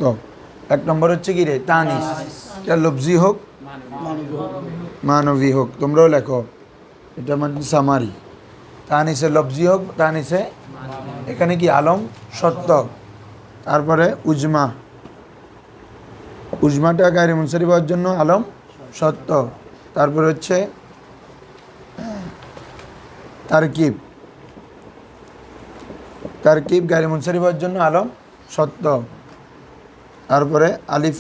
শক্ত। এক নম্বর হচ্ছে কি রে তানিস, এটা লফজি হোক মানবী হোক, তোমরাও লেখো, এটা মানে সামারি। তানিসে লফজি হোক তানিসে, এখানে কি আলম সত্য। তারপরে উজমা, উজমাটা গায়রে মুনসারিফ হওয়ার জন্য আলম সত্য। তারপরে হচ্ছে তারকিব, তারকিব গায়রে মুনসারিফ হওয়ার জন্য আলম সত্য। তারপরে আলিফ,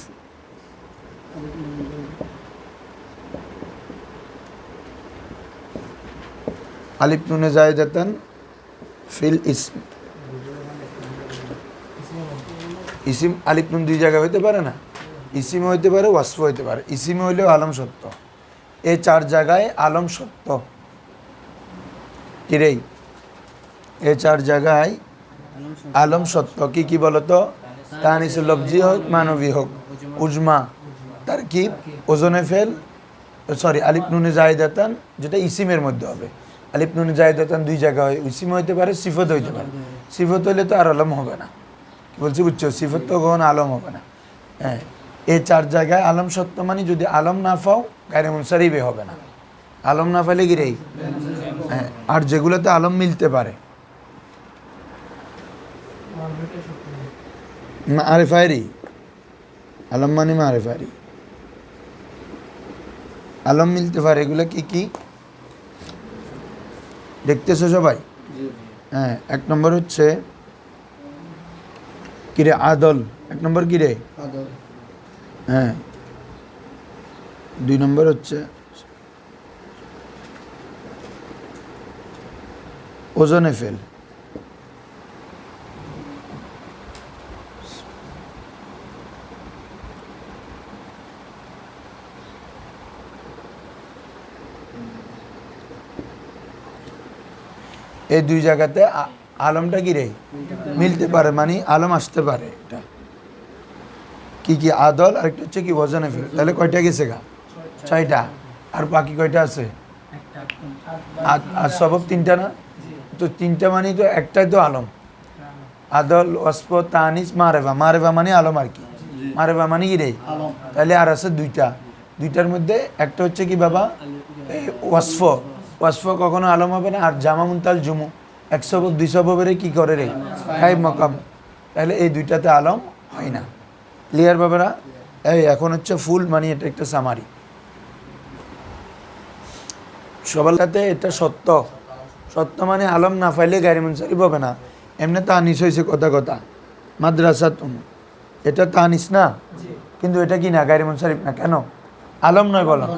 আলিফ নুনে জায়েদাতান ফিল ইসম, ইসিম আলিফ নুন দুই জায়গায় হইতে পারে না, ইসিম হইতে পারে ওয়াসফ হইতে পারে। ইসিম হইলেও আলম সত্য, এই 4 জায়গায় আলম সত্য। কিরেই এই 4 জায়গায় আলম সত্য। কি কি বলতো? তানিসুল লফজি হোক মানবী হোক, উজমা, তারকিব, ওজনে ফেল, সরি আলিফ নুনে জায়েদাতান যেটা ইসিমের মধ্যে হবে। আলিফ নুনে জায়েদাতান 2 জায়গা হয়, ইসিম হইতে পারে সিফত হইতে পারে। সিফত হইলে তো আর আলম হবে না, কি বলছি বুঝছো? সিফত তো কখনো আলম হবে না। হ্যাঁ, এই 4 জায়গায় আলম সত্য, মানে যদি আলম না পাও গায়রে মুনসারিফে হবে না। আলম না পাইলে কি রে? হ্যাঁ, আর যেগুলোতে আলম মিলতে পারে মারিফারি, আলম মানে মারিফারি, আলম মিলতে পারে। এগুলো কি কি দেখতেছো সবাই? হ্যাঁ, 1 নম্বর হচ্ছে কিরে আদল, 1 নম্বর কিরে, হ্যাঁ। 2 নম্বর হচ্ছে ওজনে ফেল, এই 2 জায়গাতে আলমটা কি রে মিলতে পারে, মানে আলম আসতে পারে। এটা কি কি? আদল, আর একটা হচ্ছে কি ওজনে ফেল। তাহলে কয়টা গেছে গা? 6টা। আর বাকি কয়টা আছে? আর সবব 3টা না? তো 3টা মানে তো একটাই তো আলম। আদল, ওয়াসফ, তানিস, মারেফা। মারেফা মানে আলম আর কি, মারেফা মানে কি রে? তাহলে আর আছে 2টা। 2টার মধ্যে একটা হচ্ছে কি বাবা ওয়াসফ। ওয়াসফ কখনো আলম হবে না। আর জামা মুনতাল জুমু 1 সবব 2 সববের কি করে রে? গায়েব মাকাম। তাহলে এই 2টাতে আলম হয় না। ক্লিয়ার বাবারা? এই এখন হচ্ছে ফুল, মানে এটা একটা সামারি। সবালটাতে এটা সত্য, সত্য মানে আলম না পাইলে গায়রে মুনসারিফ হবে না। এমনি তানিস হয়েছে কথা কথা, মাদ্রাসাতুন, এটা তানিস না, কিন্তু এটা কি না গায়রে মুনসারিফ না। কেন? আলম নয়, বলো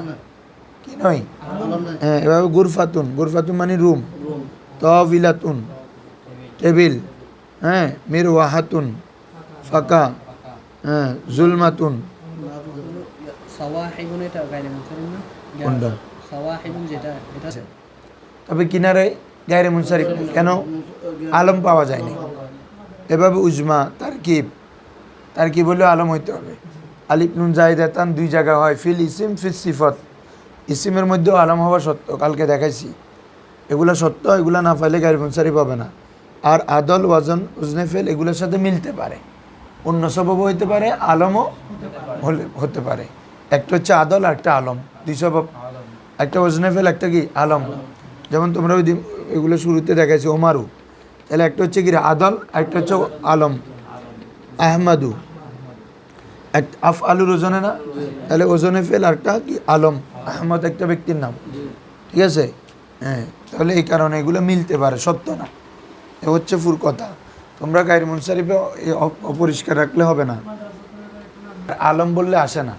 কি নয়? হ্যাঁ, এভাবে গুরফাতুন, গুরফাতুন মানে রুম, তবিলাতুন টেবিল, হ্যাঁ, মিরওয়াহাতুন ফাঁকা, হ্যাঁ, জুলমাতুন সাওয়াহিবুন, এটা গায়রে মুনসারিফ না? কোনটা? সাওয়াহিবুন যেটা, এটা তবে কিনারে গায়রে মুনসারিফ কেন? আলম পাওয়া যায়নি। এভাবে উজমা, তারকিব, তারকিব হলেও আলম হইতে হবে। আলিফ নুন জায়েদাতান 2 জায়গা হয়, ফিল ইসিম ফিল সিফত। ইসিমের মধ্যেও আলম হওয়া সত্য, কালকে দেখাইছি। এগুলো সত্য, এগুলো না পাইলে গায়রে মুনসারিফ হবে না। আর আদল, ওয়াজন, উজনে ফেল এগুলোর সাথে মিলতে পারে, অন্য সবব হইতে পারে, আলমও হতে পারে। একটা হচ্ছে আদল আর একটা আলম, 2 সবব। একটা ওজনে ফেল, একটা কি আলম। যেমন তোমরা ওই এগুলো শুরুতে দেখাইছি ওমারু, তাহলে একটা হচ্ছে কি আদল, একটা হচ্ছে আলম। আহমাদু আফ আলুর ওজনে না, তাহলে ওজনে ফেল আর একটা কি আলম। আহমদ একটা ব্যক্তির নাম, ঠিক আছে? হ্যাঁ, তাহলে এই কারণে এগুলো মিলতে পারে, সত্য না। এ হচ্ছে ফুল কথা। তোমরা গায়রে মুনসারিফে অপরিষ্কার রাখলে হবে না। আলম বললে আসে না,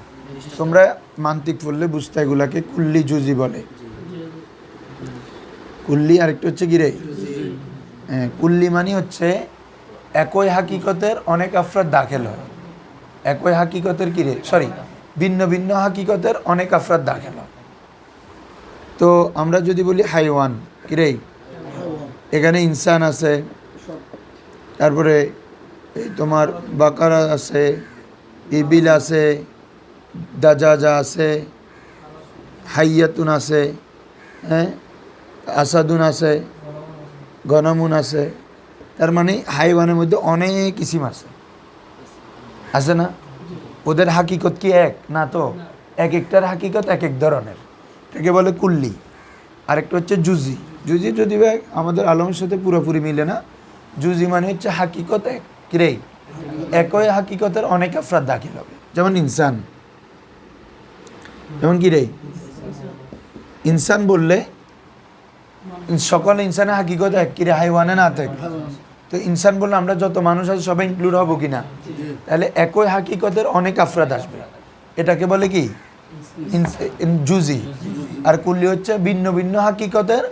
তোমরা মান্তিক পড়লে বুঝতে, এগুলাকে কুল্লি জুজি বলে। কুল্লি আরেকটা হচ্ছে কি রে? হ্যাঁ, কুল্লি মানে হচ্ছে একই হাকিকতের অনেক আফরাদ দাখিল হয়। একই হাকিকতের কি রে, সরি, ভিন্ন ভিন্ন হাকিকতের অনেক আফরাদ দাখিল হয়। তো আমরা যদি বলি হাইওয়ান, কি রে, এখানে ইনসান আছে, তারপরে এই তোমার বাকারা আছে, ইবিল আছে, দাজাজা আছে, হাইয়াতুন আছে, হ্যাঁ, আসাদুন আছে, গনমুন আছে। তার মানে হাইওয়ানের মধ্যে অনেক ইসিম আছে। আছে না? ওদের হাকিকত কি এক না? তো এক একটার হাকিকত এক এক ধরনের, এটাকে বলে কুল্লি। আরেকটা হচ্ছে জুজি। জুজি যদি ভাই আমাদের আলমের সাথে পুরোপুরি মিলে না। জুজি মানে হচ্ছে হাকিকত এক, কিরে একই হাকিকতের অনেক আফরাদ দাখিল হবে। যেমন ইনসান, যেমন কিরে ইনসান বললে সকল ইনসানের হাকিকত এক, কিরে হাইওয়ানে না থাকে। তো ইনসান বললে আমরা যত মানুষ আছে সবাই ইনক্লুড হবো কিনা? তাহলে একই হাকিকতের অনেক আফরাদ আসবে, এটাকে বলে কি জুজি। আর কুল্লি হচ্ছে ভিন্ন ভিন্ন হাকিকতের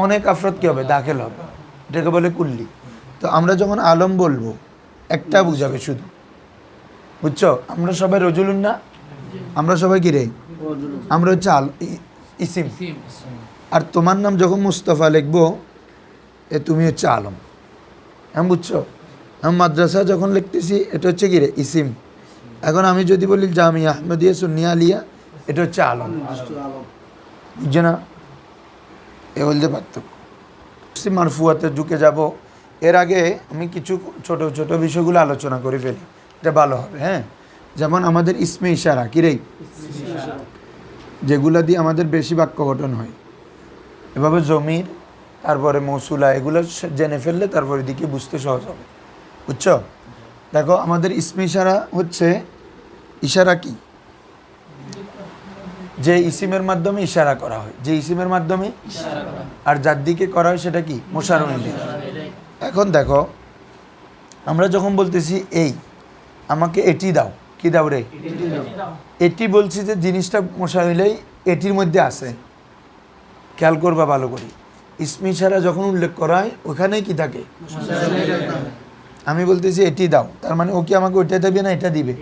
অনেক আফরাদ কি হবে? দাখিল হবে, এটাকে বলে কুল্লি। তো আমরা যখন আলম বলবো একটা বুঝাবে শুধু, বুঝছো? আমরা সবাই রজুলুন না? আমরা সবাই কি রে? আমরা হচ্ছে ইসিম। আর তোমার নাম যখন মুস্তফা লিখবো তুমি হচ্ছে আলম, হ্যাঁ বুঝছো? আমি মাদ্রাসা যখন লিখতেছি এটা হচ্ছে কি রে? ইসিম। এখন আমি যদি বলি জামিয়া আহমদিয়া সুন্নিয়া আলিয়া, এটা হচ্ছে আলম, বুঝছো না? এ বলতে পার্থক্য। মারফুয়াতে ঢুকে যাব, এর আগে আমি কিছু ছোট ছোট বিষয়গুলো আলোচনা করে ফেলি, এটা ভালো হবে। হ্যাঁ, যেমন আমাদের ইসমে ইশারা কিরে, যেগুলো দিয়ে আমাদের বেশি বাক্য গঠন হয়, এভাবে জমির তারপরে মৌসুলা, এগুলো জেনে ফেললে তারপরে দিকে বুঝতে সহজ হবে, বুঝছো? দেখো আমাদের ইসমে ইশারা হচ্ছে, ইশারা কি? যে ইসিমের মাধ্যমে ইশারা করা হয়, যে ইসিমের মাধ্যমে আর যার দিকে করা হয় সেটা কি? মুশার ইলাইহি। এখন দেখো আমরা যখন বলতেছি এই আমাকে এটি দাও, কি দাও রে? এটি বলছি যে জিনিসটা মুশার ইলাইহি এটির মধ্যে আছে, খেয়াল করবা ভালো করে। ইসমে ইশারা যখন উল্লেখ করা হয় ওখানেই কি থাকে? আমি বলতেছি এটি দাও, তার মানে ও কি আমাকে ওইটা দেবে না এটা দিবে?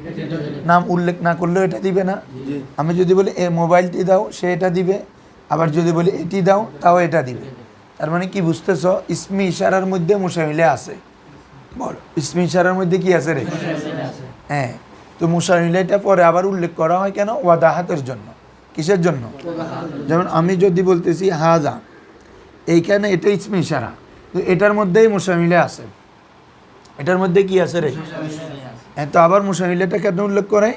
নাম উল্লেখ না করলেও এটা দিবে না? আমি যদি বলি এ মোবাইলটি দাও, সে এটা দিবে। আবার যদি বলি এটি দাও, তাও এটা দিবে। তার মানে কি বুঝতেছ? ইসমে ইশারার মধ্যে মুশামিলে আছে। বল, ইসমে ইশারার মধ্যে কি আছে রে? হ্যাঁ, তো মুশামিলাটা পরে আবার উল্লেখ করা হয় কেন? ওয়াদাহাতের জন্য। কিসের জন্য? যেমন আমি যদি বলতেছি হাজা, এইখানে এটা ইসমে ইশারা, তো এটার মধ্যেই মুশামিলে আছে। এটার মধ্যে কি আছে রে? হ্যাঁ, তো আবার মুশামিলাটা কেন উল্লেখ করে?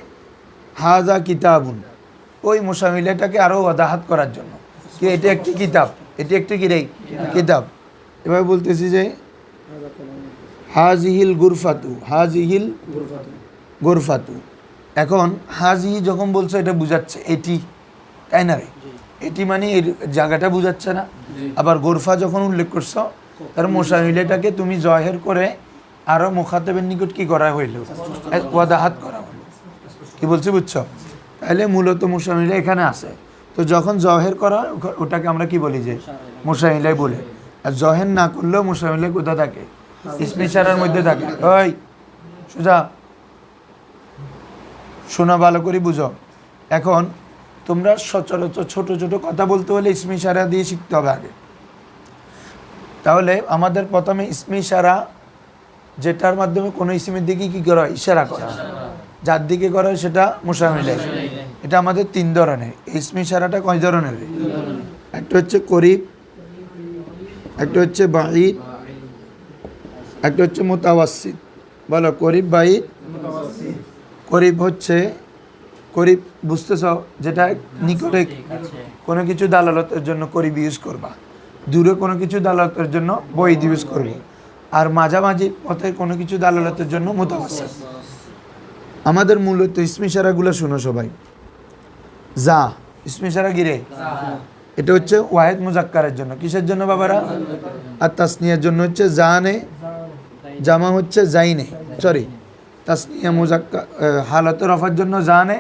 হাজা কিতাবুন, ওই মুশামিলাটাকে আরও ওয়াদাহাত করার জন্য কি এটা একটি কিতাব, এটি একটি কি রে? কিতাব। এবার বলতেছি যে হাজিহিল গুরফাতু, হাজিহিল গুরফাতু। এখন হাজিহি যখন বলছো এটা বুঝাচ্ছে এটি, তাই না রে? এটি মানে এর জায়গাটা বুঝাচ্ছে না? আবার গোরফা যখন উল্লেখ করছো তার মুশামিলাটাকে তুমি জহের করে আরও মুখাতেবের নিকট কি করা হইল? ওয়াদাহাত করা হলো। কি বলছি বুঝছো? তাহলে মূলত মুশামিলা এখানে আছে। তো যখন জহের করা হয় ওটাকে আমরা কি বলি? যে মুশামিলাই বলে। আর জহের না করলেও মুশামিলা কোথা থাকে? ইসমে ইশারার মধ্যে থাকে। ওই সোজা শোনা, ভালো করে বুঝো। এখন তোমরা সচরাচর ছোট ছোট কথা বলতে হলে ইসমে ইশারা দিয়ে শিখতে হবে আগে। তাহলে আমাদের প্রথমে ইসমে ইশারা, যেটার মাধ্যমে কোনো ইসমের দিকে কী করা হয়? ইশারা করা হয়। যার দিকে করা হয় সেটা মুশামিলা। এটা আমাদের তিন ধরনের। ইসমে ইশারাটা কয় ধরনের? একটা হচ্ছে করিব, একটা হচ্ছে বাঈদ, একটা হচ্ছে মুতাওয়াসসিত। বলো করিব, বাঈদ। করিব হচ্ছে, করিব বুঝতেছ, যেটা নিকটে কোনো কিছু দালালতের জন্য করিব ইউজ করবা, দূরে কোনো কিছু দালালতের জন্য বঈদ ইউজ করবে, আর মাঝামাঝি পথে কোনো কিছু দালালতের জন্য মুতাওয়াসসিত। আমাদের মূলত ইসমে ইশারাগুলো শুনো সবাই। যা ইসমে ইশারা গিরে, এটা হচ্ছে ওয়াহেদ মুজাক্কারের জন্য। কিসের জন্য বাবারা? আর তাসনিয়ার জন্য হচ্ছে জানে, জামা হচ্ছে জাইনে, সরি তাসনিয়া মুজাক্কার হালতে রফার জন্য জানে,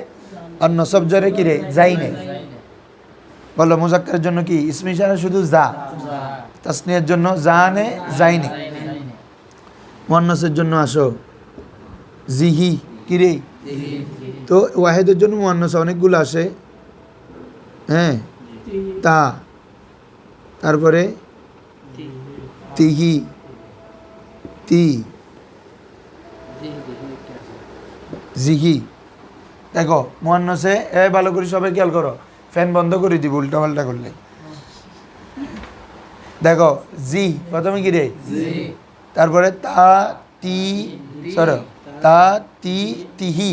আর নসব জরে কিরে জাইনে। বলো মুজাক্কারের জন্য কি ইসমে ইশারা? শুধু যা। তাসনিয়ার জন্য জানে, জাইনে। মুয়ান্নাসের জন্য আসো জিহি, কিরে। তো ওয়াহেদের জন্য মুয়ান্নাস অনেকগুলো আসে। হ্যাঁ, তা, তারপরে তিহি, তি, জিহি। দেখো মুয়ান্নাসে ভালো করে সবাই খেয়াল করো, ফ্যান বন্ধ করে দিব উল্টা পাল্টা করলে। দেখো জি প্রথমে কি রে, তারপরে তা, তি, সর, তা তি তিহি,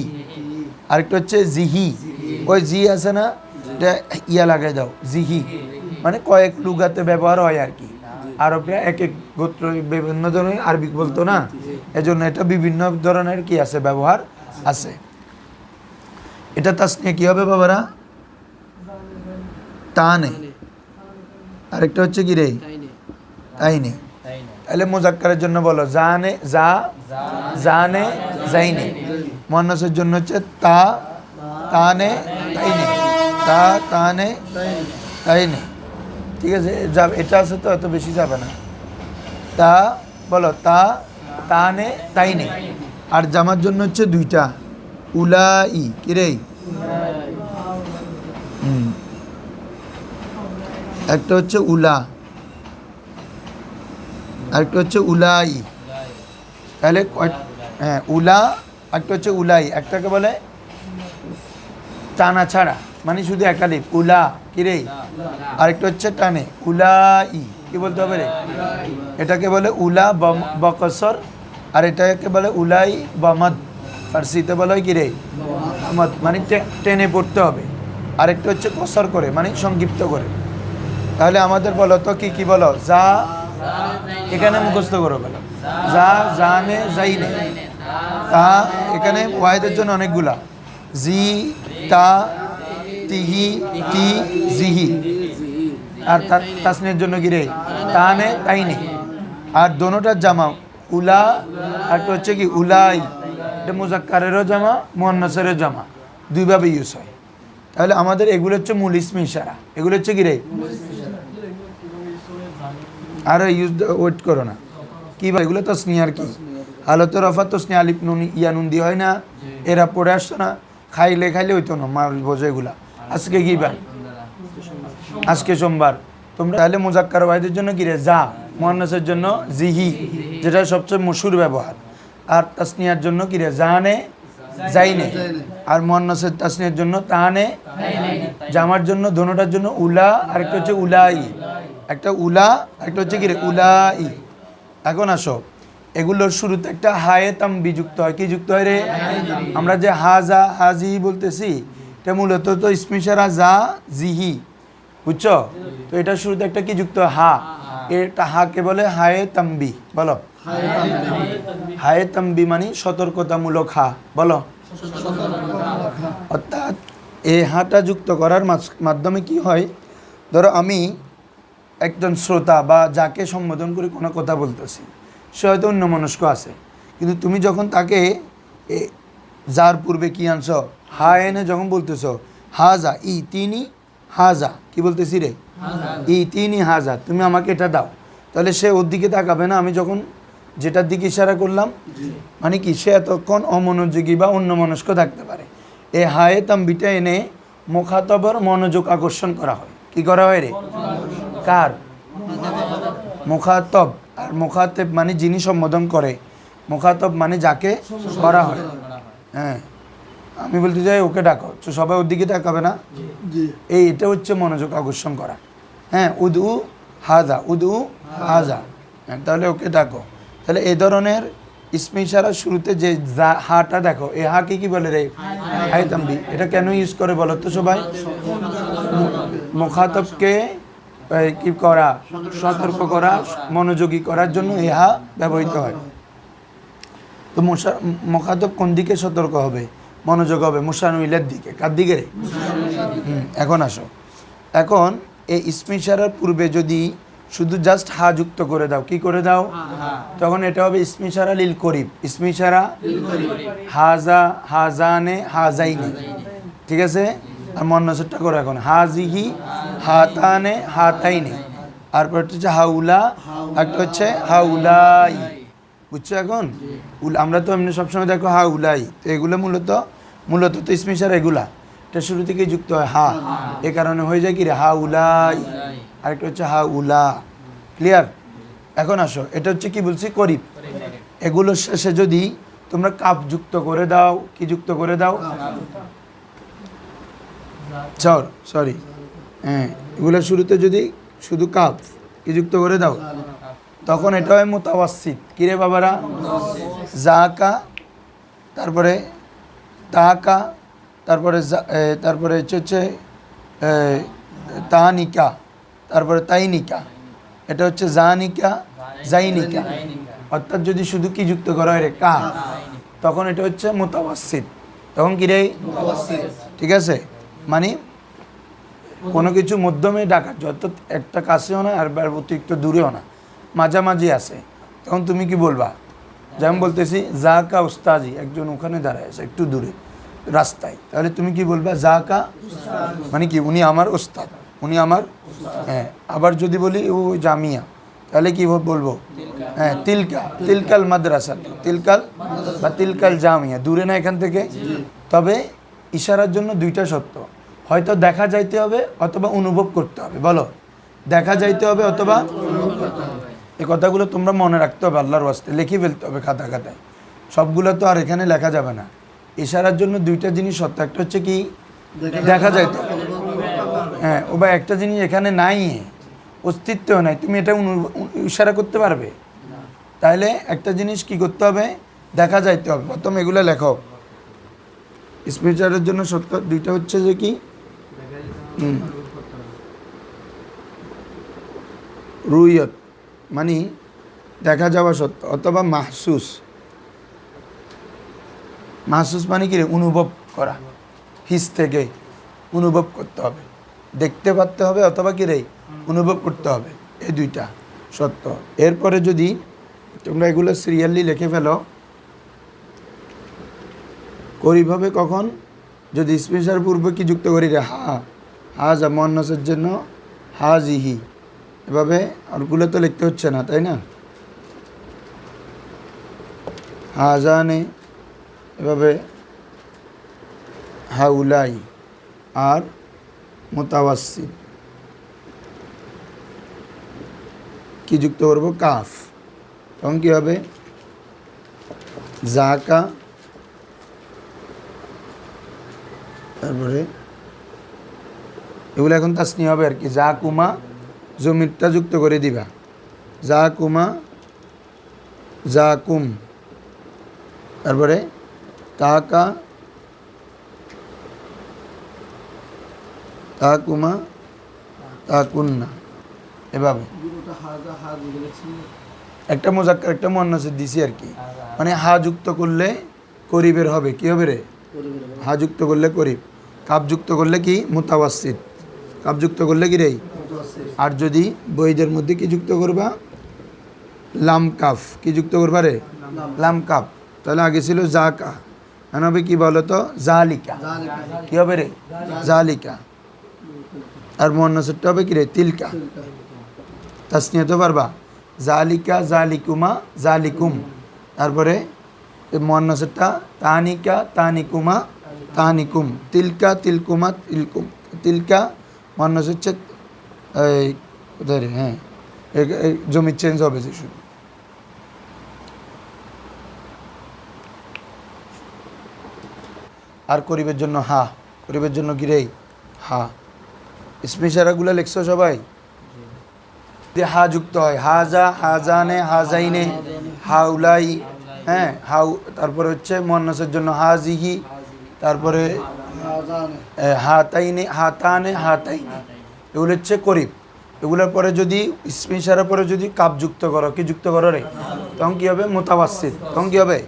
আরেকটা হচ্ছে জিহি। ওই জি আছে না, এটা ইয়া লাগাই দাও, জিহি। মানে কয়েক লুগাতে ব্যবহার হয় আর কি। আরবরা এক এক গোত্র বিভিন্ন ধরনের আরবিক বলতো না, এজন্য এটা বিভিন্ন ধরনের কি আছে, ব্যবহার আছে। এটা তাসনিয়া কি হবে বাবারা? তানে। আরেকটা হচ্ছে কি রে? তাইনে। তাহলে মুজাক্কারের জন্য বলো জানে, যা, জানে, যাইনে। মুয়ান্নাসের জন্য হচ্ছে তা, তানে, তাইনে। তা, তানে, তাইনে। ঠিক আছে, যাবে, এটা আছে তো এত বেশি যাবে না। তা বলো তা, তানে, তাইনে। আর জামার জন্য হচ্ছে দুইটা, উলাই। কি রে? একটা হচ্ছে উলা, আরেকটা হচ্ছে উলাই। তাহলে হ্যাঁ, উলা, একটা হচ্ছে উলাই। একটাকে বলে টানা ছাড়া, মানে শুধু একালিপ, উলা। কি রে? আরেকটা হচ্ছে টানে, উলাই। কি বলতে হবে রে? এটাকে বলে উলা বকসর, আর এটাকে বলে উলাই বামাদ। ফার্সিতে বলা হয় কি রে? বামাদ, মানে টেনে পড়তে হবে। আরেকটা হচ্ছে কসর করে, মানে সংক্ষিপ্ত করে। তাহলে আমাদের বলো তো কি কি বলো? যা, এখানে মুখস্থ করো বলো, যা, জানে, যাইনে। তা, এখানে ওয়াহিদের জন্য অনেকগুলা, জি, তা, তিহি, তি, জিহি। আর তাসনিয়ার জন্য কি রে? তানে, তাইনে। আর দোনোটার জামা উলা, আর হচ্ছে কি উলাই। এটা মুজাক্কারেরও জামা, মুয়ান্নাসেরও জামা, দুইভাবে ইউজ হয়। তাহলে আমাদের এগুলো হচ্ছে মূল ইসমে ইশারা। এগুলো হচ্ছে কি রে? আর ইউজ ওয়েট করো না কি ভাই, এগুলো তো স্নেহার কি হালতের রফা তো স্নেহ আলিফ নুন ইয়া নুন দিয়ে হয় না, এরা পড়ে আসতো না, খাইলে খাইলে হইতো না মাল বোঝে এগুলা। আজকে কি বার? আজকে সোমবার। তোমরা তাহলে মুজাক্কার ওয়াহিদের জন্য কি রে? যা, মুয়ান্নাসের জন্য জিহি, যেটা সবচেয়ে মশহুর ব্যবহার। আর তাসনিয়ার জন্য কি রে? জানে, যাইনে। আর মুয়ান্নাসের তাসনিয়ার জন্য তানে, জামার জন্য দোনোটার জন্য উলা, আরেকটা হচ্ছে উলাই। একটা উলা, একটা হচ্ছে কি রে? উলাই। এখন আসো, এগুলোর শুরুতে একটা হায়ে তামবি যুক্ত হয়। কি যুক্ত হয় রে? আমরা যে হাজা, হাজি বলতেছি, এটা মূলত তো ইসমে ইশারা যা, জিহি, বুঝছো? তো এটা শুরুতে একটা কি যুক্ত হয়? হা। এটা হাকে বলে হায়ে তামবি। বলো হায়ে তামবি, মানে সতর্কতামূলক হা। বলো, অর্থাৎ এই হাটা যুক্ত করার মাধ্যমে কি হয়, ধরো আমি একজন শ্রোতা বা যাকে সম্বোধন করে কোনো কথা বলতেছি, সে হয়তো অন্যমনস্ক আছে, কিন্তু তুমি যখন তাকে যার পূর্বে কি আনছো, হা এনে যখন বলতেছো হাজা ই তিনি হাজা, কি বলতেছি রে? ই তিনি হাজা, তুমি আমাকে এটা দাও, তাহলে সে ওর দিকে তাকাবে না। আমি যখন যেটার দিকে ইশারা করলাম, মানে কি, সে এতক্ষণ অমনোযোগী বা অন্যমনস্ক থাকতে পারে। এই হায়ে তামবিটা এনে মুখাতবর মনোযোগ আকর্ষণ করা হয়। কি করা হয় রে? কার? মুখাতব। আর মুখাতেব মানে যিনি সম্বোধন করে, মুখাতব মানে যাকে করা হয়। হ্যাঁ, আমি বলতে চাই ওকে ডাকো, তো সবাই ওর দিকে তাকাবে না। এটা হচ্ছে মনোযোগ আকর্ষণ করা। হ্যাঁ, উদু হাজা, উদু হাজা। হ্যাঁ, তাহলে ওকে ডাকো। তাহলে এই ধরনের ইসমে ইশারার শুরুতে যে হাটা দেখো, এই হাকে কি বলে রে? হাই তাম্বি। এটা কেন ইউজ করে বলো তো সবাই? মুখাতবকে কি করা, সতর্ক করা, মনোযোগী করার জন্য এই হা ব্যবহৃত হয়। তো মুখাতব কোন দিকে সতর্ক হবে, মনোযোগ হবে? মুসানুইলের দিকে। কার দিকে রে? এখন আসো, এখন এই ইসমে ইশারার পূর্বে যদি শুধু জাস্ট হা যুক্ত করে দাও, কি করে দাও, তখন এটা হবে ইসমে ইশারা লিল করিব। ইসমে ইশারা হাজা, হাজানে, হাজাইনি। ঠিক আছে? আর মুয়ান্নাসেরটা করো এখন, হাজিহি, হাতানে, হাতাইনি। আর হচ্ছে হাউলা, একটা হচ্ছে হাউলাই। বুঝছো? এখন আমরা তো এমনি সবসময় দেখো হাউলাই, তো এগুলো মূলত তো ইসমে ইশারা এগুলা, এটা শুরু থেকে যুক্ত হয় হা, এ কারণে হয়ে যায় কি রে? হাউলাই। আরেকটা হচ্ছে হাউলা। ক্লিয়ার? এখন আসো, এটা হচ্ছে কি বলছি? করিব। এগুলোর শেষে যদি তোমরা কাপ যুক্ত করে দাও, কি যুক্ত করে দাও? সরি, হ্যাঁ, এগুলোর শুরুতে যদি শুধু কাপ কি যুক্ত করে দাও, তখন এটা হয় মুতাওয়াসসিত। কি রে বাবারা? জাকা তারপরে তাহাকা, তারপরে হচ্ছে এ, তাহানিকা, তারপরে তাইনিকা, এটা হচ্ছে জানিকা, জাইনিকা। অর্থাৎ যদি শুধু কি যুক্ত করা হয় রে কা, তখন এটা হচ্ছে মুতাওয়াসসিত। তখন কি রে? ঠিক আছে, মানে কোনো কিছু মধ্যমে ডাকা, যত একটা কাছেও না আর অতিরিক্ত দূরেও না, মাঝামাঝি আছে। তখন তুমি কি বলবা? যেমন বলতেছি জাকা উস্তাজি, একজন ওখানে দাঁড়ায় আছে একটু দূরে রাস্তায়, তাহলে তুমি কি বলবা? জাকা মানে কি উনি আমার ওস্তাদ, উনি আমার। হ্যাঁ, আবার যদি বলি ও জামিয়া, তাহলে কি বলবো? হ্যাঁ, তিলকা, তিলকাল মাদ্রাসা, তিলকাল বা তিলকাল জামিয়া, দূরে না এখান থেকে। তবে ইশারার জন্য দুইটা শর্ত, হয়তো দেখা যাইতে হবে অথবা অনুভব করতে হবে। বলো, দেখা যাইতে হবে অথবা এই কথাগুলো তোমরা মনে রাখতে হবে, আল্লাহর ওয়াস্তে লিখে ফেলতে হবে খাতা খাতায়। সবগুলো তো আর এখানে লেখা যাবে না। ইশারার জন্য দুইটা জিনিস সত্য, একটা হচ্ছে কি দেখা যাইতে হবে, হ্যাঁ, ও বা একটা জিনিস এখানে নাই, অস্তিত্ব নাই, তুমি এটা ইশারা করতে পারবে। তাহলে একটা জিনিস কি করতে হবে? দেখা যাইতে হবে। প্রথম এগুলো লেখো। স্পিচারের জন্য সত্য দুইটা হচ্ছে যে কি রুইয়ত মানে দেখা যাওয়া সত্য, অথবা মাহসুস। মাহসুস মানে কি রে? অনুভব করা, হিস থেকে অনুভব করতে হবে, দেখতে পারতে হবে অথবা কি রে অনুভব করতে হবে, এই দুইটা সত্য। এরপরে যদি তোমরা এগুলো সিরিয়ালি লিখে ফেলো, করিভাবে কখন যদি স্পেশাল পূর্বে কি যুক্ত করি রে হা, হাজা মুয়ান্নাসের জন্য হাজিহি, এভাবে। আরগুলো তো লিখতে হচ্ছে না, তাই না? হাজানে, এভাবে হাউলাই, আর মুতাওয়াসসিত কি যুক্ত করবো? কাফ। তখন কী হবে? জাকা, তারপরে এগুলো এখন তাসনি হবে আর কি। যা কুমা, জমিরটা যুক্ত করে দিবা, যা কুমা, যা কুম, তারপরে তাকা, তাকুমা, তাকুন্না, এভাবে। একটা মোজাক্কার একটা মুয়ান্নাসের দিছি আর কি, মানে হা যুক্ত করলে করিবের হবে। কি হবে রে? হা যুক্ত করলে করিব, কাপ যুক্ত করলে কি? মুতাওয়াসসিত, কাপ যুক্ত করলে কি রে? আর যদি বইদের মধ্যে কি যুক্ত করবা? লাম কাফ। কি যুক্ত করবা রে? লাম কাফ। তাহলে আগে ছিল জাকা, এখন হবে কি বলো তো? জালিকা। কি হবে রে? জালিকা। আর মুয়ান্নাসেরটা হবে কি রে? তিলকা। তাসনিয়া তো পারবা? জালিকা, জালিকুমা, জালিকুম। তারপরে মুয়ান্নাসেরটা তানিকা, তানিকুমা, তানিকুম। তিলকা, তিলকুমা, তিলকুম। তিলকা মুয়ান্নাস হচ্ছে এই কোথায় রে? হ্যাঁ, জমি চেঞ্জ হবে যে শুধু। আর করিবের জন্য হা, করিবের জন্য কি রে? হা। স্পেশারাগুলো লিখছো সবাই? হা যুক্ত হয়, হাজা, হাজানে, হাজাইনে, হাউলাই, হ্যাঁ, হাউ। তারপরে হচ্ছে মুয়ান্নাসের জন্য হাজিহি, তারপরে হাতাইনে, হাতানে, হাতাইনে। এগুলো হচ্ছে করিব। এগুলোর পরে যদি স্পেশারের পরে যদি কাপ যুক্ত করো, কি যুক্ত করো রে? তখন কী হবে? মুতাওয়াসসিত। তখন কী হবে?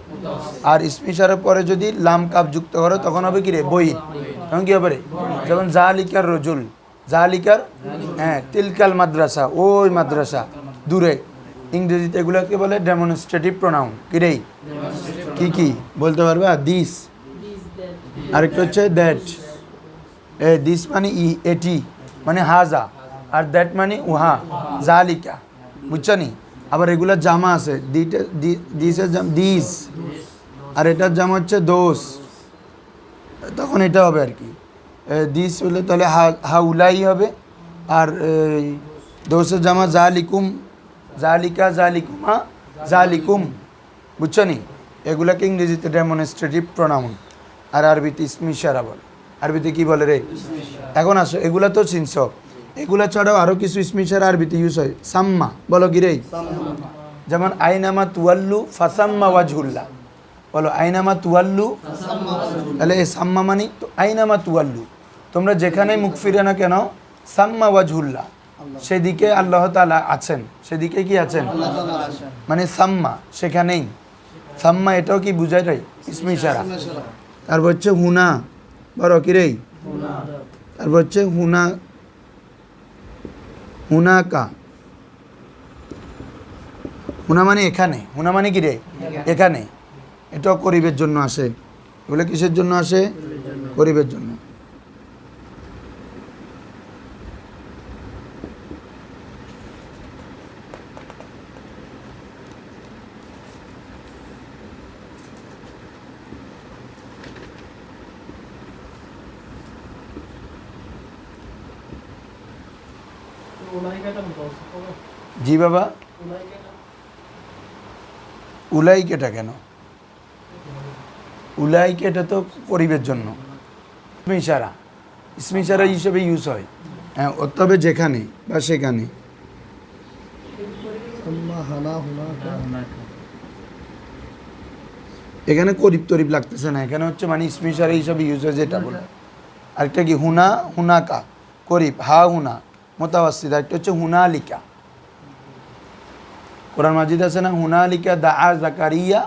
আর স্পেশারের পরে যদি লাম কাপ যুক্ত করো, তখন হবে কি রে? বইদ। তখন কী হবে রে? যেমন জালিকার রজুল, জালিকার, হ্যাঁ, তিলকাল মাদ্রাসা, ওই মাদ্রাসা, দূরে। ইংরেজিতে এগুলোকে বলে ডেমনস্ট্রেটিভ প্রোনাউন। কি রে? কি কি বলতে পারবে? দিস, আরেকটা হচ্ছে দ্যাট। দিস মানে এটি, মানে হাজা, আর দ্যাট মানে উহা, জালিকা। বুঝছো নি? আবার এগুলার জামা আছে, দিসের জাম দিস, আর এটার জামা হচ্ছে দোস, তখন এটা হবে আর কি। দিস হলে তাহলে হাউলাই হবে, আর দোসের জামা জালিকুম, জালিকা, জালিকুমা, জালিকুম। বুঝছো নি? এগুলাকে ইংরেজিতে ডেমনস্ট্রেটিভ প্রোনাউন, আর আরবিতে ইসমি ইশারা বলে। আরবিতে কি বলে রে? এখন আসো, এগুলা তো চিনছ, এগুলা ছাড়াও আরও কিছু ইসমি ইশারা আরবিতে ইউজ হয়। সাম্মা, বলো কি রে? যেমন আইনামা তুয়াল্লু ফাসাম্মা ওয়াজহুল্লাহ, বলো আইনামা তুয়াল্লু, তাহলে এই সাম্মা মানে তো আইনামা তুয়াল্লু, তোমরা যেখানে মুখ ফিরে না কেন সাম্মা ওয়াজহুল্লাহ, সেদিকে আল্লাহ তাআলা আছেন, সেদিকে কি আছেন মানে সাম্মা, সেখানেই সাম্মা, এটাও কি বুঝায় রে ইসমে ইশারা। তারপর হচ্ছে হুনা, বড় কি রে, তারপর হচ্ছে হুনা, হুনাকা, হুনা মানে এখানে, হুনা মানে কি রে এখানে, এটাও করিবের জন্য আসে। এগুলো কিসের জন্য আসে? করিবের জন্য। জি বাবা, উলাইকেটা কেন? উলাইকেটা তো করিবের জন্য ইসমে ইশারা, ইসমে ইশারা হিসেবে ইউজ হয়। হ্যাঁ, তবে যেখানে বা সেখানে। এখানে করিব তরিব লাগতেছে না, এখানে হচ্ছে মানে ইসমে ইশারা হিসেবে ইউজ হয় যেটা বলে। আরেকটা কি হুনা, হুনাকা করিব, হা হুনা মোতাওয়াসিদ, আরেকটা হচ্ছে হুনালিকা। কোরআন মাজিদ আছে না, হুনালিকা দাআ জাকারিয়া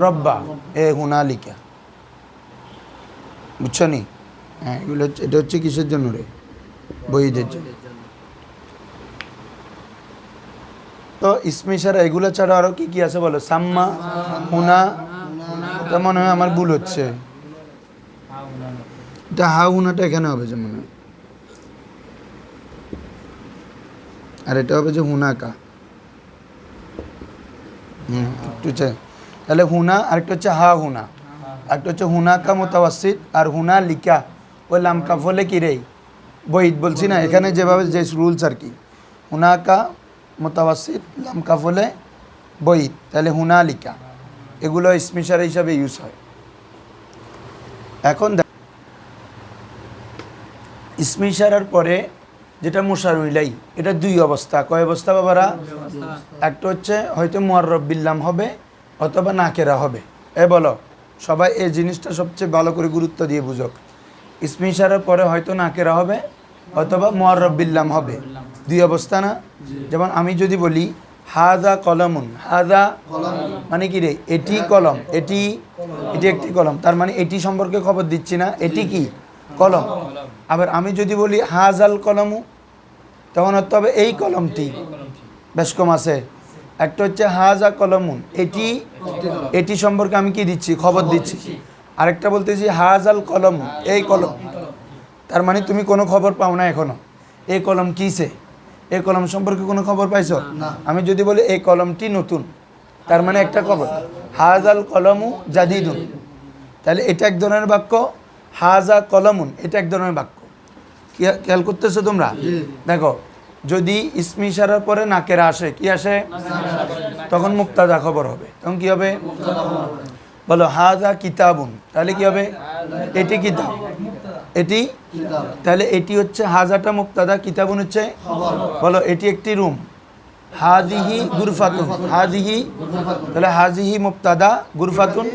রব্বা, এ হুনালিকা, বুঝছো নি? হ্যাঁ, এগুলো হচ্ছে, এটা হচ্ছে কিসের জন্য রে? বইদের জন্য। তো ইসমে ইশারা এগুলো ছাড়া আরো কি কি আছে বলো? সাম্মা, হুনা, তা মনে হয় আমার ভুল হচ্ছে, এটা হা হুনাটা এখানে হবে যে মনে হয়, আর এটা হবে যে হুনাকা। একটু তাহলে হুনা, আরেকটা হচ্ছে হা হুনা, একটা হচ্ছে হুনাকা মোতাওয়াসিদ, আর হুনা লিকা ওই লাম কাফলে কি রে বইদ বলছি না, এখানে যেভাবে যে রুলস আর কি, হুনাকা মোতাওয়াসিদ লাম কাফলে বইদ, তাহলে হুনা লিকা, এগুলো ইসমে ইশারা হিসাবে ইউজ হয়। এখন ইসমে ইশারার পরে যেটা মুশারু ইলাইহি, এটা দুই অবস্থা। কয় অবস্থা বাবারা? একটা হচ্ছে হয়তো মুআররাব বিল্লাম হবে অথবা নাকেরা হবে। এ বলো সবাই এই জিনিসটা সবচেয়ে ভালো করে গুরুত্ব দিয়ে বুঝক। ইসমে ইশারার পরে হয়তো নাকেরা হবে অথবা মুআররাব বিল্লাম হবে, দুই অবস্থা না? যেমন আমি যদি বলি হাযা কলমুন, হাযা মানে কি রে এটি কলম, এটি এটি একটি কলম, তার মানে এটি সম্পর্কে খবর দিচ্ছি না, এটি কি কলম। আবার আমি যদি বলি হাজাল কলমু, তখন হতে হবে এই কলমটি, বেশ কম আছে। একটা হচ্ছে হাজা কলমুন, এটি এটি সম্পর্কে আমি কি দিচ্ছি, খবর দিচ্ছি। আরেকটা বলতেছি হাজাল কলম, এই কলম, তার মানে তুমি কোনো খবর পাও না এখনো, এই কলম কিসে, এই কলম সম্পর্কে কোনো খবর পাইছো? আমি যদি বলি এই কলমটি নতুন, তার মানে একটা খবর। হাজাল কলমু জাদিদুন, তাহলে এটা এক ধরনের বাক্য। হাজা কলমুন, এটা এক ধরনের বাক্য। খেয়াল করতেছো তোমরা? দেখো, যদি ইসমে ইশারার পরে নাকেরা আসে, কি আসে? তখন মুক্তাদা খবর হবে। তখন কি হবে? বলো হাজা কিতাবুন, তাহলে কি হবে? এটি কিতাব, এটি, তাহলে এটি হচ্ছে হাজাটা মুক্তাদা, কিতাবুন হচ্ছে বলো এটি একটি রুম। হাদিহি গুরফাতুন, হাদিহি, তাহলে হাজিহি মুক্তাদা, গুরফাতুন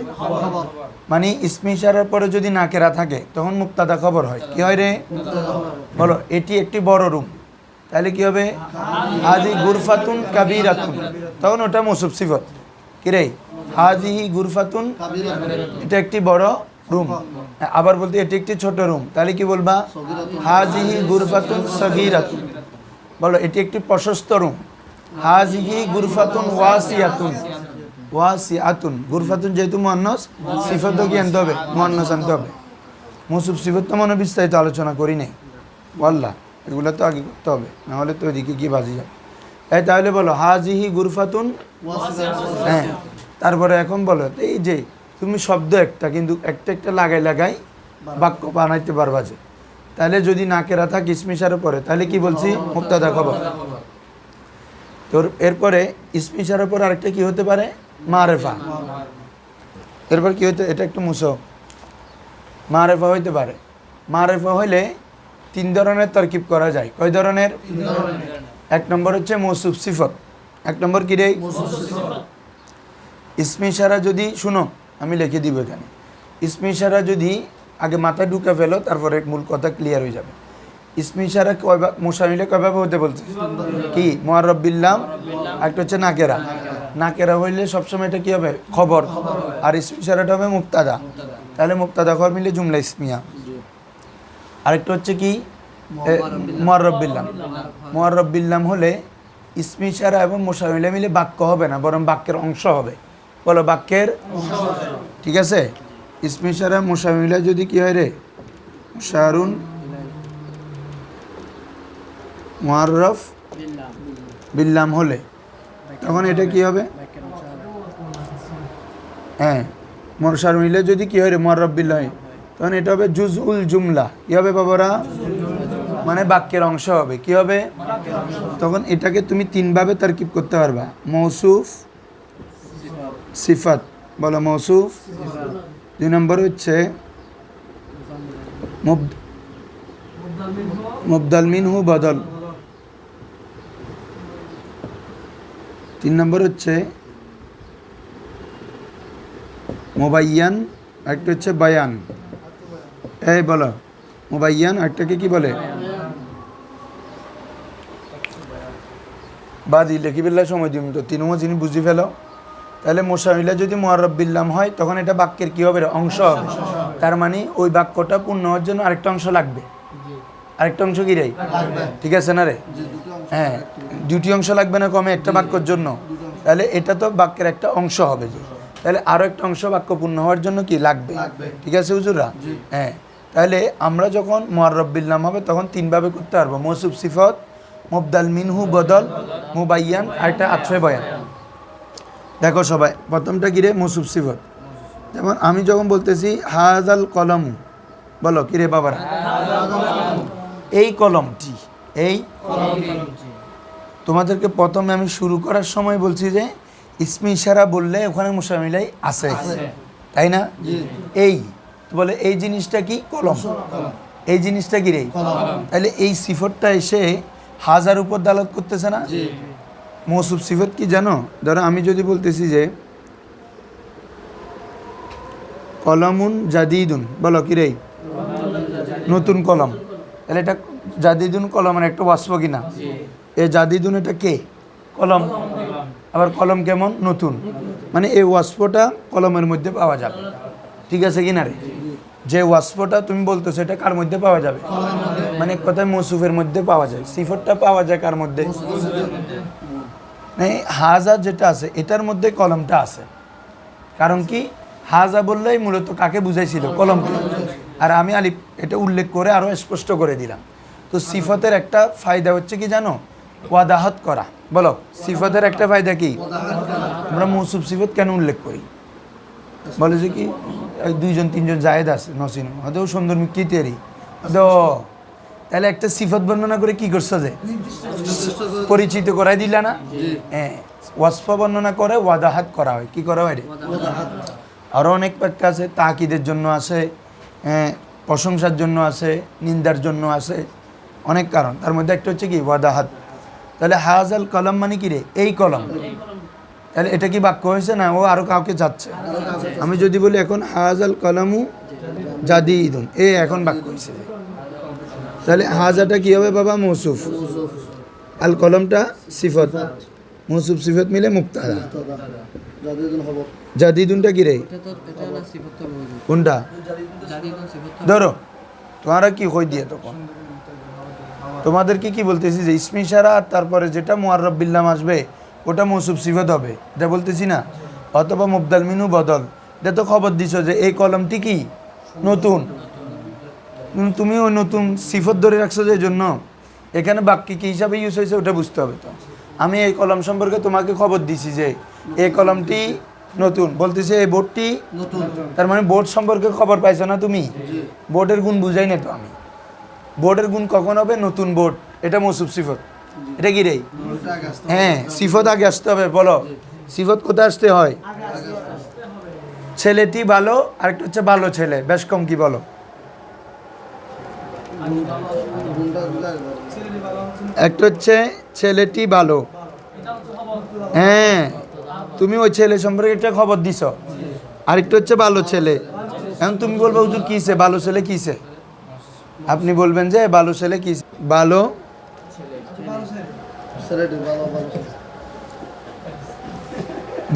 মানে ইসমে ইশারার পরে যদি নাকেরা থাকে তখন মুক্তাদা খবর হয়। কি হয় রে? বলো এটি একটি বড় রুম, তাহলে কি হবে? হাজি গুরফাতুন কাবীরাতুন, তখন ওটা মৌসুফ সিফত। কি রে? হাজিহি গুরফাতুন, এটা একটি বড় রুম। আবার বলতে এটি একটি ছোট রুম, তাহলে কি বলবা? হাজিহি গুরফাতুন সগীরাতুন, বলো এটি একটি প্রশস্ত রুম। হাজিহি গুরফাতুন ওয়াসিয়াতুন, ওয়াসিআতুন, গুরফাতুন যেহেতু মুয়ান্নাস, সিফাতও কি আনতে হবে? মুয়ান্নাস আনতে হবে। মৌসুফ সিফত তো মনে বিস্তারিত আলোচনা করি নাই, ওয়াল্লাহ এগুলো তো আগে করতে হবে, নাহলে তো ওইদিকে কি বাজি যাবে। এই তাহলে বলো হাজিহি গুরফাতুন, হ্যাঁ। তারপরে এখন বলো এই যে তুমি শব্দ একটা, কিন্তু একটা একটা লাগাই লাগাই বাক্য বানাইতে পারবা যে, তাহলে যদি নাকেরা থাকে ইসমে ইশারার পরে, তাহলে কি বলছি? মুক্তাদা খবর। তোর এরপরে ইসমে ইশারার পরে আরেকটা কি হতে পারে? মারেফা। এরপর কি হতে, এটা একটু মুছো, মারেফা হইতে পারে। মারেফা হইলে তিন ধরনের তরকিব করা যায়। কয় ধরনের? এক নম্বর হচ্ছে মৌসুফ সিফত। এক নম্বর কি রে? ইসমে ইশারা যদি শুনো আমি লিখে দিব এখানে। ইসমে ইশারা যদি আগে মাথায় ঢুকে ফেলো তারপরে মূল কথা ক্লিয়ার হয়ে যাবে। ইসমে ইশারা মুসামিলে কয়ভাবে হতে বলছে কি? মুআররাব বিল্লাম, একটা হচ্ছে নাকেরা। নাকেরা হইলে সবসময় এটা কি হবে? খবর। আর ইসমে ইশারাটা হবে মুবতাদা, তাহলে মুবতাদা খবর মিলে জুমলা ইসমিয়া। আরেকটা হচ্ছে কি? মুআররাব বিল্লাম। মুআররাব বিল্লাম হলে ইসমে ইশারা এবং মুসামিলে মিলে বাক্য হবে না, বরং বাক্যের অংশ হবে। বলো বাক্যের, ঠিক আছে? ইসমে ইশারা মুসামিলে যদি কি হয় রে? মুশারুন মুআররাফ বিল্লাম হলে তখন এটা কি হবে? হ্যাঁ, মুসামিলে যদি কি হয় রে? মুআররাফ বিল্লাহ, তখন এটা হবে জুজউল জুমলা। কি হবে বাবারা? মানে বাক্যের অংশ হবে। কি হবে? তখন এটাকে তুমি তিনভাবে তারকিব করতে পারবা। মৌসুফ, সিফাত। বলো মৌসুফ। 2 নম্বর হচ্ছে মুবদাল মিনহু বদল। 3 নম্বর হচ্ছে মুবাইয়ান, একটা হচ্ছে বায়ান। এই বলো মুবাইয়ান, একটাকে কি বলে? বাদি লেখি বিল্লাহ সময় দিম তো তিনও যিনি বুঝি ফেলো। তাহলে মুসামিলা যদি মুআররাব বিল্লাম হয় তখন এটা বাক্যের কি হবে? অংশ হবে। তার মানে ওই বাক্যটা পূর্ণ হওয়ার জন্য আরেকটা অংশ লাগবে। আরেকটা অংশ কি রে? ঠিক আছে না রে? হ্যাঁ, দুটি অংশ লাগবে না কমে একটা বাক্যের জন্য? তাহলে এটা তো বাক্যের একটা অংশ হবে যে, তাহলে আরও একটা অংশ বাক্য পূর্ণ হওয়ার জন্য কি লাগবে? ঠিক আছে হুজুররা? হ্যাঁ, তাহলে আমরা যখন মুআররাব বিল্লাম হবে তখন তিনভাবে করতে পারবো। মৌসুফ সিফত, মুবদাল মিনহু বদল, মুবাইয়ান, আর একটা আতফে বয়ান। দেখো সবাই, প্রথমটা কি রে? মৌসুফ সিফত। যেমন আমি যখন বলতেছি হাযাল কলম, বলো কি রে বাবারা? এই কলমটি, এই তোমাদেরকে প্রথমে আমি শুরু করার সময় বলছি যে ইসমে ইশারা বললে ওখানে মুসামিলাই আছে, তাই না? এই বলে এই জিনিসটা কি? কলম। এই জিনিসটা কি রে? তাহলে এই সিফতটা এসে হাজার উপর দালাত করতেছে না? মৌসুফ সিফত কি জানো? ধরো আমি যদি বলতেছি যে কলমুন জাদিদুন, বলো কি রে? নতুন কলম। তাহলে এটা জাদিদুন কলমের একটা ওয়াসফ কিনা? এই জাদিদুন এটা কে? কলম। আবার কলম কেমন? নতুন। মানে এই ওয়াসফটা কলমের মধ্যে পাওয়া যাবে। ঠিক আছে কিনা রে? যে ওয়াসফটা তুমি বলতেছো এটা কার মধ্যে পাওয়া যাবে? মানে এক কথায় মৌসুফের মধ্যে পাওয়া যায়। সিফতটা পাওয়া যায় কার মধ্যে? হাজা যেটা আছে এটার মধ্যে কলমটা আছে। কারণ কি? হাজা বললেই মূলত কাকে বুঝাইছিল? কলমকে। আর আমি আলিফ এটা উল্লেখ করে আরও স্পষ্ট করে দিলাম। তো সিফতের একটা ফায়দা হচ্ছে কি জানো? ওয়াদাহাত করা। বলো সিফতের একটা ফায়দা কি? আমরা মৌসুফ সিফত কেন উল্লেখ করি? বলে যে কি 2-3 জায়েদ আছে নসিন, হয়তো সুন্দর কি তৈরি, তাহলে একটা সিফত বর্ণনা করে কি করছে? যে পরিচিত করাই দিলা না? হ্যাঁ, ওয়াসফ বর্ণনা করে ওয়াদাহাত করা হয়। কি করা হয় রে? আরও অনেক ব্যাখ্যা আছে। তাকিদের জন্য আছে, প্রশংসার জন্য আছে, নিন্দার জন্য আছে, অনেক কারণ। তার মধ্যে একটা হচ্ছে কি? ওয়াদাহাত। তাহলে হাজাল কলম মানে কি রে? এই কলম। তাহলে এটা কি বাক্য হয়েছে না ও আরও কাউকে যাচ্ছে? আমি যদি বলি এখন হাজাল কলমু জাদিদুন, এ এখন বাক্য হয়েছে। তাহলে হাজাটা কি হবে বাবা? মৌসুফ। আল কলমটা সিফত। মৌসুফ সিফত মিলে মুবতাদা। জাদিদুনটা কি রে? কোনটা? ধরো তোমরা কি কই দিয়ে তখন তোমাদেরকে কি বলতেছি যে ইসমে ইশারা আর তারপরে যেটা মুআররাব বিল্লাম আসবে ওটা মৌসুফ সিফত হবে, এটা বলতেছি না? অথবা মুবদাল মিনহু বদল, এটা তো খবর দিছো যে এই কলমটি কি? নতুন। তুমি ওই নতুন সিফত ধরে রাখছো যে জন্য এখানে বাক্যে কি হিসাবে ইউজ হয়েছে ওটা বুঝতে হবে। তো আমি এই কলম সম্পর্কে তোমাকে খবর দিছি যে এই কলমটি নতুন, বলতেছে এই বোর্ডটি নতুন। তার মানে বোর্ড সম্পর্কে খবর পাইছো না তুমি? বোর্ডের গুণ বুঝাই না তো আমি। বোর্ডের গুণ কখন হবে? নতুন বোর্ড। এটা মৌসুফ সিফত। এটা কি রে? হ্যাঁ, সিফত আগে আসতে হবে। বলো সিফত কোথায় আসতে হয়? ছেলেটি ভালো, আরেকটা হচ্ছে ভালো ছেলে, বেশ কম কি বলো? একটা হচ্ছে ছেলেটি ভালো। হ্যাঁ, তুমি ওই ছেলে সম্পর্কে একটা খবর দিছ, আরেকটা হচ্ছে ভালো ছেলে। এখন তুমি বলবো হুজুর কিসে ভালো ছেলে কিসে? আপনি বলবেন যে ভালো ছেলে কি ভালো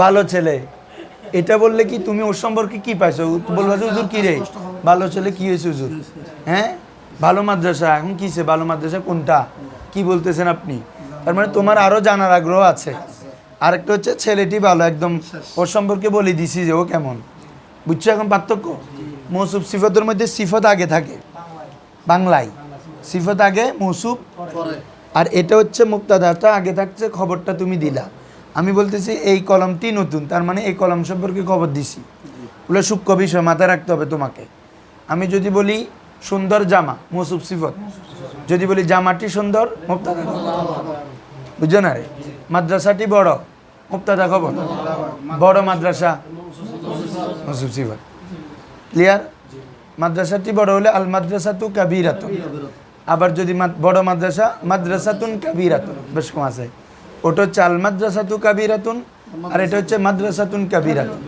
ভালো ছেলে, এটা বললে কি তুমি ওর সম্পর্কে কি পাইছো? বলবো যে হুজুর কি রে ভালো ছেলে কি হয়েছে হুজুর? হ্যাঁ ভালো মাদ্রাসা, এখন কিসে ভালো মাদ্রাসা কোনটা কি বলতেছেন আপনি? তার মানে তোমার আরো জানার আগ্রহ আছে। আরেকটা হচ্ছে ছেলেটি ভালো, একদম ওর সম্পর্কে বলে দিছি যে ও কেমন। বুঝছো এখন পার্থক্য? মৌসুফ সিফতের মধ্যে সিফত আগে থাকে বাংলায়, সিফত আগে মৌসুফ, আর এটা হচ্ছে মুক্তাদাটা আগে থাকছে, খবরটা তুমি দিলা। আমি বলতেছি এই কলমটি নতুন, তার মানে এই কলম সম্পর্কে খবর দিছি। ওগুলো সূক্ষ্ম বিষয় মাথায় রাখতে হবে তোমাকে। আমি যদি বলি সুন্দর জামা, মৌসুফ সিফত। যদি বলি জামাটি সুন্দর, মুক্তাদা খবর। বুঝছো না রে? মাদ্রাসাটি বড়, মুক্তাদা খবর। বড় মাদ্রাসা, মৌসুফ সিফত। ক্লিয়ার? মাদ্রাসাটি বড় হলে আল মাদ্রাসাতু কাবীরাতুন। আবার যদি বড় মাদ্রাসা, মাদ্রাসাতুন কাবীরাতুন, বেশ কম আছে। ওটা হচ্ছে আল মাদ্রাসাতু কাবীরাতুন, আর এটা হচ্ছে মাদ্রাসাতুন কাবীরাতুন।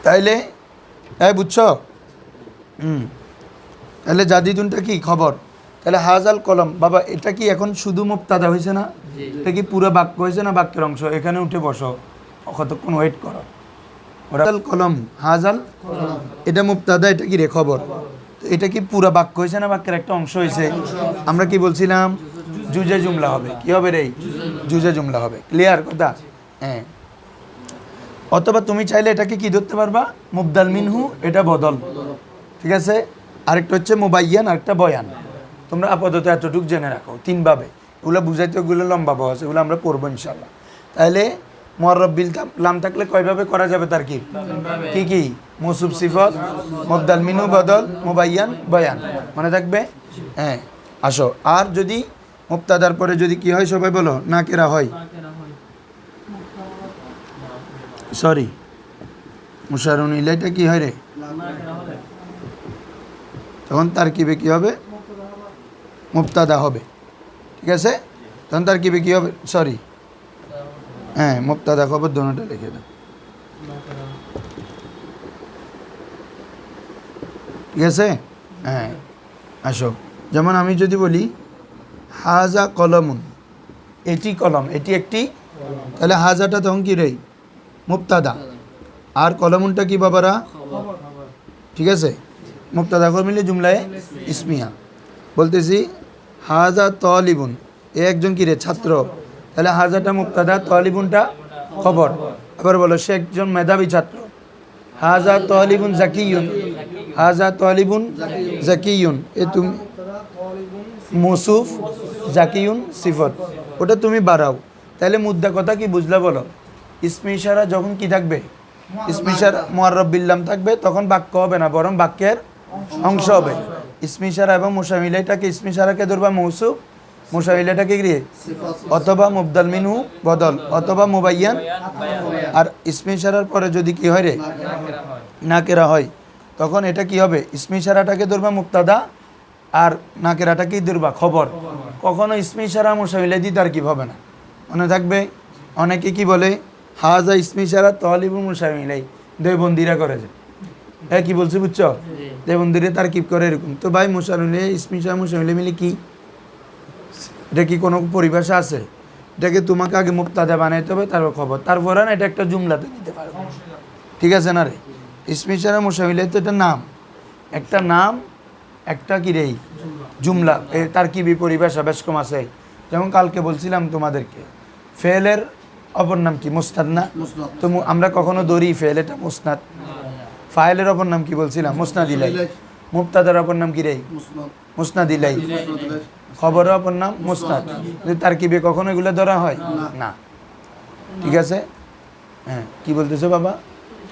তাইলে বুঝছো? তাহলে জাদিদুনটা কি খবর? তাহলে হাজাল কলম বাবা, এটা কি এখন শুধু মুক্তাদা হয়েছে না? এটা কি পুরো বাক্য হয়েছে না বাক্যের অংশ? এখানে উঠে বসো, কতক্ষণ ওয়েট করো। হাজাল কলম, হাজাল এটা মুক্তাদা, এটা কি রে খবর? এটা কি পুরো বাক্য হয়েছে না বাক্যের একটা অংশ হয়েছে? আমরা কি বলছিলাম? জুজে জুমলা হবে। কি হবে রে? জুজে জুমলা হবে। ক্লিয়ার কথা? হ্যাঁ। অথবা তুমি চাইলে এটাকে কি ধরতে পারবা? মুবদাল মিনহু, এটা বদল। ঠিক আছে? আরেকটা হচ্ছে মুবাইয়ান, আরেকটা বয়ান। তোমরা আপাতত এতটুকু জেনে রাখো তিনভাবে। এগুলো বুঝাইতে ওগুলো লম্বা বহস, এগুলো আমরা পড়বো ইনশাল্লাহ। তাহলে মুআররাব বিল লাম থাকলে কয়ভাবে করা যাবে তারকিব? কি কি? মৌসুফ সিফত, মুবদাল মিনহু বদল, মুবাইয়ান বয়ান। মনে থাকবে? হ্যাঁ। আসো, আর যদি মুবতাদার পরে যদি কি হয় সবাই বলো, নাকেরা হয়। সরি, মুশারুন ইলাইটা কি হয় রে? তখন তারকিবে কি হবে? মুবতাদা হবে। ঠিক আছে? তখন তারকিবে কি হবে? সরি, হ্যাঁ, মুবতাদা খবর দোনোটা লিখে দাও। ঠিক আছে? হ্যাঁ। আসো, যেমন আমি যদি বলি হাজা কলমুন, এটি কলম, এটি একটি, তাহলে হাজাটা তখন কি রে? মুবতাদা। আর কলমুনটা কি বাবারা? ঠিক আছে? মুবতাদা খবর মিলে জুমলায় ইসমিয়া। বলতেছি হাজা তালিবুন, এ একজন কি রে? ছাত্র। তাহলে হাজাটা মুবতাদা, তালিবুনটা খবর। আবার বলো সে একজন মেধাবী ছাত্র। হাজা তালিবুন জাকিয়ুন, হাজা তালিবুন জাকিয়ুন, এ তুমি মৌসুফ, জাকিয়ুন সিফত, ওটা তুমি বাড়াও। তাহলে মুদ্রা কথা কি বুঝলা বলো? ইসমে ইশারা যখন কি থাকবে? ইসমে ইশারা মুআররাব বিল লাম থাকবে, তখন বাক্য হবে না, বরং বাক্যের অংশ হবে। ইসমে ইশারা এবং মুশামিলাটাকে, ইসমে ইশারাকে ধরবা মৌসুফ, মুশামিলাটাকে কি? অথবা মুবদাল মিনহু বদল, অথবা মুবাইয়ান। আর ইসমে ইশারার পরে যদি কি হয় রে? নাকেরা হয়, তখন এটা কি হবে? ইসমে ইশারাটাকে ধরবা মুবতাদা, আর নাকেরাটাকেই ধরবা খবর। কখনো ইসমে ইশারা মুশামিলা দিয়ে তার কি হবে না। মনে থাকবে? অনেকে কি বলে হাজা ইসমে ইশারা তালিবুন মুশামিলাই, দেবন্দিরা করে যে, হ্যাঁ কি বলছি বুঝছো? দেবন্দিরে তার কি করে এরকম। তো ভাই মুশামিলে ইসমে ইশারা মুশামিলা মিলে কি? এটা কি কোনো পরিভাষা আছে? এটাকে তোমাকে আগে মুবতাদা বানাইতে হবে, তারপর খবর, তারপরে না এটা একটা জুমলাতে নিতে পারবে। ঠিক আছে না রে? ইসমে ইশারা মুশামিলা তো এটা নাম, একটা নাম, একটা কি রে জুমলা, তার কি পরিভাষা বেশ কম আছে। যেমন কালকে বলছিলাম তোমাদেরকে, ফেলের অপর নাম কি? মুসনাদ না? তো আমরা কখনো ধরি ফেল এটা মুসনাদ। ফাইলের অপর নাম কি বলছিলাম? মুসনাদ ইলাই। মুবতাদার অপর নাম কি রে? মুসনাদ ইলাই। খবরের অপর নাম মুসনাদ। তার কি কখনো এগুলো ধরা হয় না? ঠিক আছে? হ্যাঁ, কি বলতেছো বাবা?